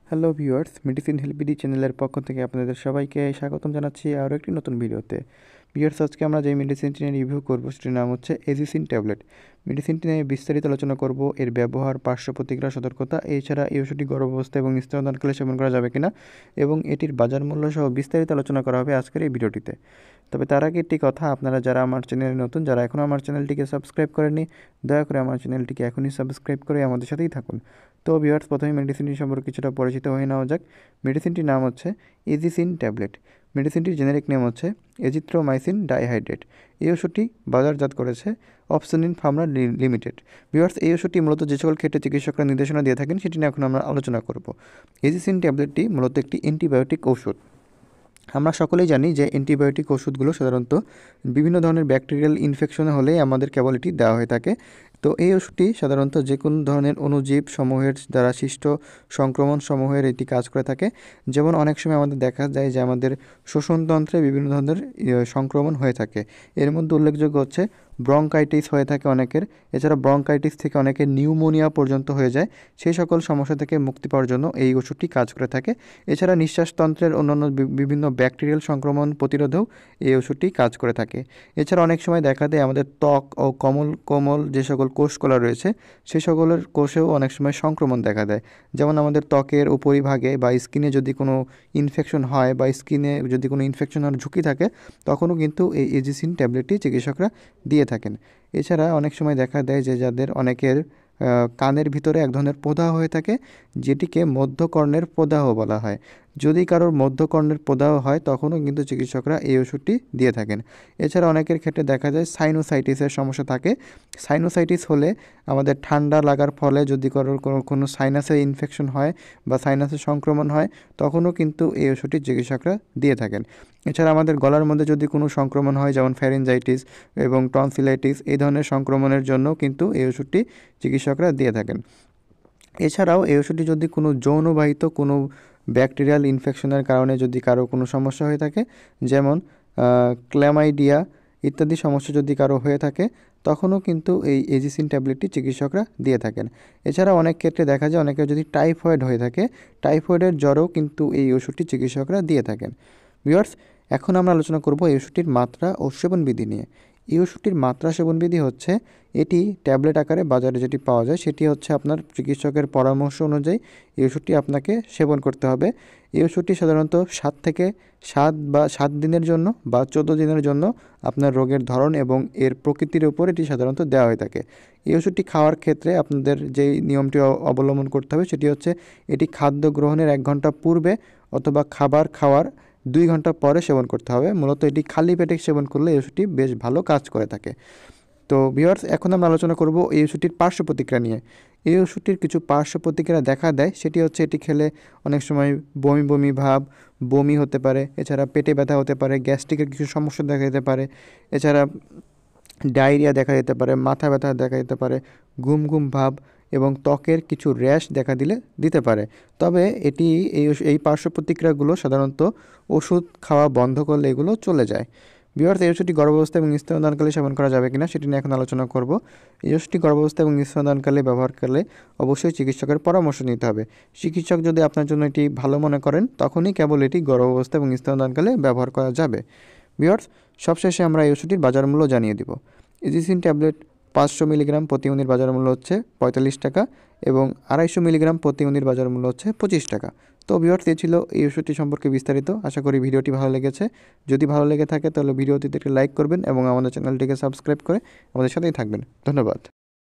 Hello viewers, medicine হেল্পিডি চ্যানেলের পক্ষ থেকে আপনাদের সবাইকে স্বাগতম জানাচ্ছি আরও একটি নতুন ভিডিওতে। ভিউয়ার্স, আজকে আমরা যে মেডিসিনটি নিয়ে রিভিউ করব সেটির নাম হচ্ছে এজিসিন ট্যাবলেট। মেডিসিনটি নিয়ে বিস্তারিত আলোচনা করব, এর ব্যবহার, পার্শ্ব প্রতিক্রিয়া, সতর্কতা, এছাড়া এই ওষুধটি গর্ভাবস্থা এবং স্তন্যদানকালে সেবন করা যাবে কিনা এবং এটির বাজার মূল্য সহ বিস্তারিত আলোচনা করা হবে আজকের এই ভিডিওটিতে। তবে তার আগে একটি কথা, আপনারা যারা আমার চ্যানেলে নতুন, যারা এখনও আমার চ্যানেলটিকে সাবস্ক্রাইব করেননি, দয়া করে আমার চ্যানেলটিকে এখনই সাবস্ক্রাইব করে আমাদের সাথেই থাকুন। তো ভিউয়ার্স, প্রথমে মেডিসিনটি সম্পর্কে কিছুটা পরিচিত হয়ে নেওয়া যাক। মেডিসিনটির নাম হচ্ছে এজিসিন ট্যাবলেট। মেডিসিনটির জেনেরিক নেম হচ্ছে এজিথ্রোমাইসিন ডাইহাইড্রেট। এই ওষুধটি বাজারজাত করেছে অপসনিন ফার্মা লিমিটেড। ভিউয়ার্স, এই ওষুধটি মূলত যে সকল ক্ষেত্রে চিকিৎসকরা নির্দেশনা দিয়ে থাকেন সেটি নিয়ে এখন আমরা আলোচনা করব। এজিসিন ট্যাবলেটটি মূলত একটি অ্যান্টিবায়োটিক ওষুধ। আমরা সকলেই জানি যে অ্যান্টিবায়োটিক ওষুধগুলো সাধারণত বিভিন্ন ধরনের ব্যাকটেরিয়াল ইনফেকশনে হলে আমাদের কেবল এটি দেওয়া হয়ে থাকে। তো এই ওষুধটি সাধারণত যে কোনো ধরনের অণুজীব সমূহের দ্বারা সৃষ্ট সংক্রমণ সমূহের এটি কাজ করে থাকে। যেমন অনেক সময় আমাদের দেখা যায় যে আমাদের শ্বসনতন্ত্রে বিভিন্ন ধরনের সংক্রমণ হয়ে থাকে। এর মধ্যে উল্লেখযোগ্য হচ্ছে ব্রঙ্কাইটিস হয়ে থাকে অনেকের। এছাড়া ব্রঙ্কাইটিস থেকে অনেকের নিউমোনিয়া পর্যন্ত হয়ে যায়। সেই সকল সমস্যা থেকে মুক্তি পাওয়ার জন্য এই ওষুধটি কাজ করে থাকে। এছাড়া নিঃশ্বাসতন্ত্রের অন্যান্য বিভিন্ন ব্যাকটেরিয়াল সংক্রমণ প্রতিরোধেও এই ওষুধটি কাজ করে থাকে। এছাড়া অনেক সময় দেখা দেয় আমাদের ত্বক ও কোমল যে সকল কোষকলা রয়েছে সেই সকলের কোষেও অনেক সময় সংক্রমণ দেখা দেয়। যেমন আমাদের ত্বকের উপরিভাগে বা স্কিনে যদি কোনো ইনফেকশন হয় বা স্কিনে যদি কোনো ইনফেকশন হওয়ার ঝুঁকি থাকে, তখনও কিন্তু এই এজিসিন ট্যাবলেটটি চিকিৎসকরা দিয়ে থাকেন। এছাড়া অনেক সময় দেখা দেয় যে যাদের অনেকের কানের ভিতরে এক ধরনের প্রদাহ হয়ে থাকে, যেটিকে মধ্যকর্ণের প্রদাহ বলা হয়। যদি কারোর মধ্যকর্ণের প্রদাহ হয় তখনও কিন্তু চিকিৎসকরা এই ওষুধটি দিয়ে থাকেন। এছাড়া অনেকের ক্ষেত্রে দেখা যায় সাইনোসাইটিসের সমস্যা থাকে। সাইনোসাইটিস হলে আমাদের ঠান্ডা লাগার ফলে যদি কারোর কোনো সাইনাসে ইনফেকশন হয় বা সাইনাসের সংক্রমণ হয়, তখনও কিন্তু এই ওষুধটি চিকিৎসকরা দিয়ে থাকেন। এছাড়া আমাদের গলার মধ্যে যদি কোনো সংক্রমণ হয়, যেমন ফ্যারিনজাইটিস এবং টনসিলাইটিস, এই ধরনের সংক্রমণের জন্য কিন্তু এই ওষুধটি চিকিৎসকরা দিয়ে থাকেন। এছাড়াও এই ওষুধটি যদি কোনো যৌনবাহিত কোনো ব্যাকটেরিয়াল ইনফেকশনের কারণে যদি কারো কোনো সমস্যা হয়ে থাকে, যেমন ক্ল্যামাইডিয়া ইত্যাদি সমস্যা যদি কারো হয়ে থাকে, তখনও কিন্তু এই এজিসিন ট্যাবলেটটি চিকিৎসকরা দিয়ে থাকেন। এছাড়া অনেক ক্ষেত্রে দেখা যায় অনেকের যদি টাইফয়েড হয়ে থাকে, টাইফয়েডের জ্বরেও কিন্তু এই ওষুধটি চিকিৎসকরা দিয়ে থাকেন। ভিউয়ার্স, এখন আমরা আলোচনা করব এই ওষুধটির মাত্রা ও সেবনবিধি নিয়ে। এই ওষুধটির মাত্রা সেবনবিধি হচ্ছে, এটি ট্যাবলেট আকারে বাজারে যেটি পাওয়া যায় সেটি হচ্ছে আপনার চিকিৎসকের পরামর্শ অনুযায়ী এই ওষুধটি আপনাকে সেবন করতে হবে। এই ওষুধটি সাধারণত 7 দিনের জন্য বা 14 দিনের জন্য আপনার রোগের ধরন এবং এর প্রকৃতির উপর এটি সাধারণত দেওয়া হয়ে থাকে। এই ওষুধটি খাওয়ার ক্ষেত্রে আপনাদের যেই নিয়মটি অবলম্বন করতে হবে সেটি হচ্ছে, এটি খাদ্য গ্রহণের 1 ঘন্টা পূর্বে অথবা খাবার খাওয়ার 2 ঘন্টা পরে সেবন করতে হবে। মূলত এটি খালি পেটে সেবন করলে এই ওষুধটি বেশ ভালো কাজ করে থাকে। তো ভিউয়ার্স, এখন আমরা আলোচনা করব এই ওষুধটির পার্শ্ব প্রতিক্রিয়া নিয়ে। এই ওষুধটির কিছু পার্শ্ব প্রতিক্রিয়া দেখা দেয়, সেটি হচ্ছে এটি খেলে অনেক সময় বমি বমি ভাব, বমি হতে পারে। এছাড়া পেটে ব্যথা হতে পারে, গ্যাস্ট্রিকের কিছু সমস্যা দেখা যেতে পারে। এছাড়া ডায়রিয়া দেখা যেতে পারে, মাথা ব্যথা দেখা যেতে পারে, ঘুম ঘুম ভাব এবং ত্বকের কিছু র্যাশ দেখা দিতে পারে। তবে এই পার্শ্ব প্রতিক্রিয়াগুলো সাধারণত ওষুধ খাওয়া বন্ধ করলে এগুলো চলে যায়। ভিউয়ার্স, এই ওষুধটি গর্ভাবস্থা এবং স্তন্যদানকালে সেবন করা যাবে কিনা সেটি নিয়ে এখন আলোচনা করব। এই ওষুধটি গর্ভাবস্থা এবং স্তন্যদানকালে ব্যবহার করলে অবশ্যই চিকিৎসকের পরামর্শ নিতে হবে। চিকিৎসক যদি আপনার জন্য এটি ভালো মনে করেন, তখনই কেবল এটি গর্ভাবস্থা এবং স্তন্যদানকালে ব্যবহার করা যাবে। ভিউয়ার্স, সবশেষে আমরা এই ওষুধটির বাজার মূল্য জানিয়ে দিব। এজিসিন ট্যাবলেট 500 মিলিগ্রাম প্রতি ইউনিট বাজার মূল্য হচ্ছে 45 টাকা এবং 250 মিলিগ্রাম প্রতি ইউনিট বাজার মূল্য হচ্ছে 25 টাকা। তো ভিউয়ার্স, এই ছিল এই ওষুধটি সম্পর্কে বিস্তারিত। আশা করি ভিডিওটি ভালো লেগেছে। যদি ভালো লেগে থাকে তাহলে ভিডিওটিতে একটি লাইক করবেন এবং আমাদের চ্যানেলটিকে সাবস্ক্রাইব করে আমাদের সাথেই থাকবেন। ধন্যবাদ।